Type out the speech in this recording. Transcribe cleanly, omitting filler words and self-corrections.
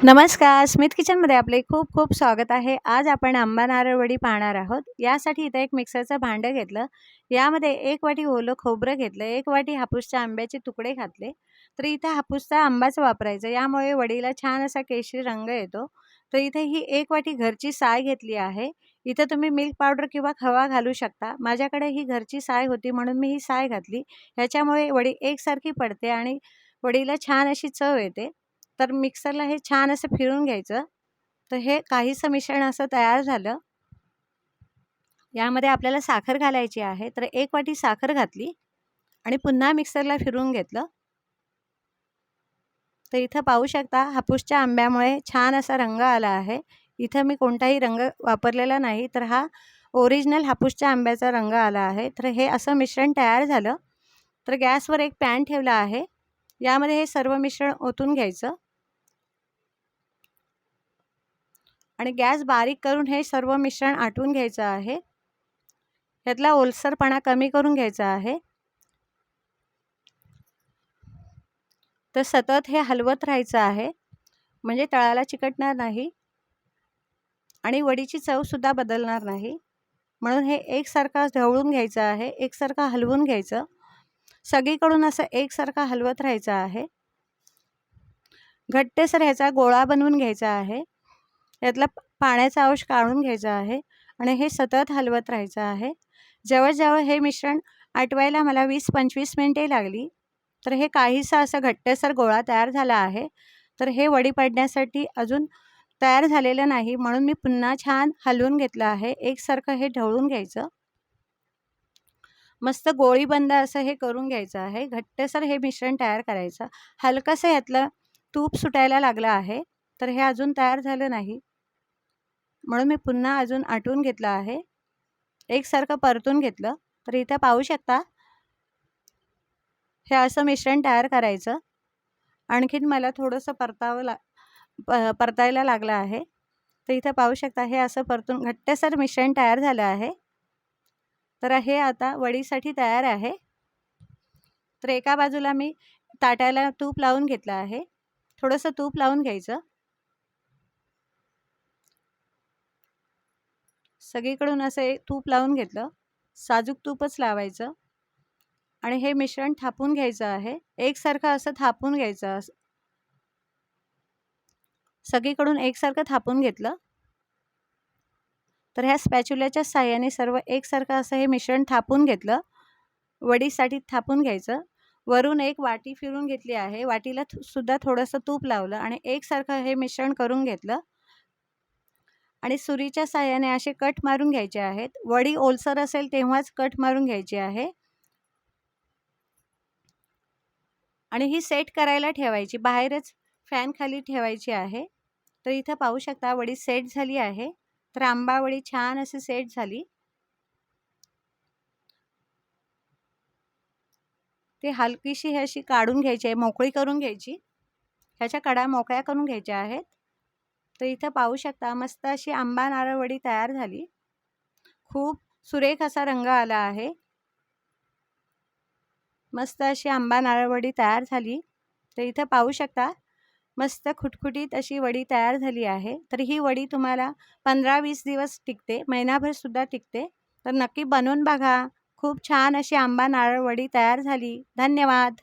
नमस्कार, स्मिथ किचनमध्ये आपले खूप खूप स्वागत आहे. आज आपण आंबा नारळ वडी पाहणार आहोत. यासाठी इथं एक मिक्सरचं भांडं घेतलं. यामध्ये 1 वाटी ओलं खोबरं घेतलं, 1 वाटी हापूसच्या आंब्याचे तुकडे घातले. तर इथं हापूसचा आंबाच वापरायचा, यामुळे वडीला छान असा केशरी रंग येतो. तर इथे ही 1 वाटी घरची साय घेतली आहे. इथं तुम्ही मिल्क पावडर किंवा खवा घालू शकता. माझ्याकडे ही घरची साय होती म्हणून मी ही साय घातली. ह्याच्यामुळे वडी एकसारखी पडते आणि वडीला छान अशी चव येते. तर मिक्सरला हे छान असं फिरून घ्यायचं. तर हे काहीसं मिश्रण असं तयार झालं. यामध्ये आपल्याला साखर घालायची आहे. तर 1 वाटी साखर घातली आणि पुन्हा मिक्सरला फिरवून घेतलं. तर इथं पाहू शकता हापूसच्या आंब्यामुळे छान असा रंग आला आहे. इथं मी कोणताही रंग वापरलेला नाही, तर हा ओरिजिनल हापूसच्या आंब्याचा रंग आला आहे. तर हे असं मिश्रण तयार झालं. तर गॅसवर एक पॅन ठेवला आहे. यामध्ये हे सर्व मिश्रण ओतून घ्यायचं आणि गॅस बारीक करून हे सर्व मिश्रण आटवून घ्यायचं आहे. यातला ओलसरपणा कमी करून घ्यायचा आहे. तर सतत हे हलवत राहायचं आहे, म्हणजे तळाला चिकटणार नाही आणि वडीची चवसुद्धा बदलणार नाही. म्हणून हे एकसारखं ढवळून घ्यायचं आहे, एकसारखं हलवून घ्यायचं. सगळीकडून असं एकसारखं हलवत राहायचं आहे. घट्टसर ह्याचा गोळा बनवून घ्यायचा आहे. यातला पाण्याचा अंश काढून घ्यायचा आहे आणि हे सतत हलवत राहायचं आहे. जवळजवळ हे मिश्रण आटवायला मला 20-25 मिनिटे लागली. तर हे काहीसं असं घट्टसर गोळा तयार झाला आहे. तर हे वडी पाडण्यासाठी अजून तयार झालेलं नाही, म्हणून मी पुन्हा छान हलवून घेतलं आहे. एकसारखं हे ढवळून घ्यायचं. मस्त गोळीबंद असं हे करून घ्यायचं आहे. घट्टसर हे मिश्रण तयार करायचं. हलकंसं यातलं तूप सुटायला लागलं आहे. तर हे अजून तयार झालं नाही, म्हणून मी पुन्हा अजून आटवून घेतलं आहे. एकसारखं परतून घेतलं. तर इथं पाहू शकता हे असं मिश्रण तयार करायचं. आणखीन मला थोडंसं परतायला लागलं आहे. तर इथं पाहू शकता हे असं परतून घट्टसर मिश्रण तयार झालं आहे. तर हे आता वडीसाठी तयार आहे. तर एका बाजूला मी ताटाला तूप लावून घेतलं आहे. थोडंसं तूप लावून घ्यायचं. सगळीकडून असं तूप लावून घेतलं. साजूक तूपच लावायचं आणि हे मिश्रण थापून घ्यायचं आहे. एकसारखं असं थापून घ्यायचं. सगळीकडून एकसारखं थापून घेतलं. तर ह्या स्पॅच्युलाच्या साहाय्याने सर्व एकसारखं असं हे मिश्रण थापून घेतलं. वडीसाठी थापून घ्यायचं. वरून एक वाटी फिरून घेतली आहे. वाटीला सुद्धा थोडंसं तूप लावलं आणि एकसारखं हे मिश्रण करून घेतलं आणि सुरीच्या साहाय्याने असे कट मारून घ्यायचे आहेत. वडी ओलसर असेल तेव्हाच कट मारून घ्यायची आहे आणि ही सेट करायला ठेवायची. बाहेरच फॅन खाली ठेवायची आहे. तर इथं पाहू शकता वडी सेट झाली आहे. तर आंबा वडी छान अशी सेट झाली. ते हलकीशी अशी काढून घ्यायची आहे, मोकळी करून घ्यायची. ह्याच्या कडा मोकळ्या करून घ्यायच्या आहेत. तर इथं पाहू शकता मस्त अशी आंबा नारळ वडी तयार झाली. खूप सुरेख असा रंग आला आहे. मस्त अशी आंबा नारळ वडी तयार झाली. तर इथं पाहू शकता मस्त खुटखुटीत अशी वडी तयार झाली आहे. तर ही वडी तुम्हाला 15-20 दिवस टिकते, महिनाभर सुद्धा टिकते. तर नक्की बनवून बघा. खूप छान अशी आंबा नारळ वडी तयार झाली. धन्यवाद.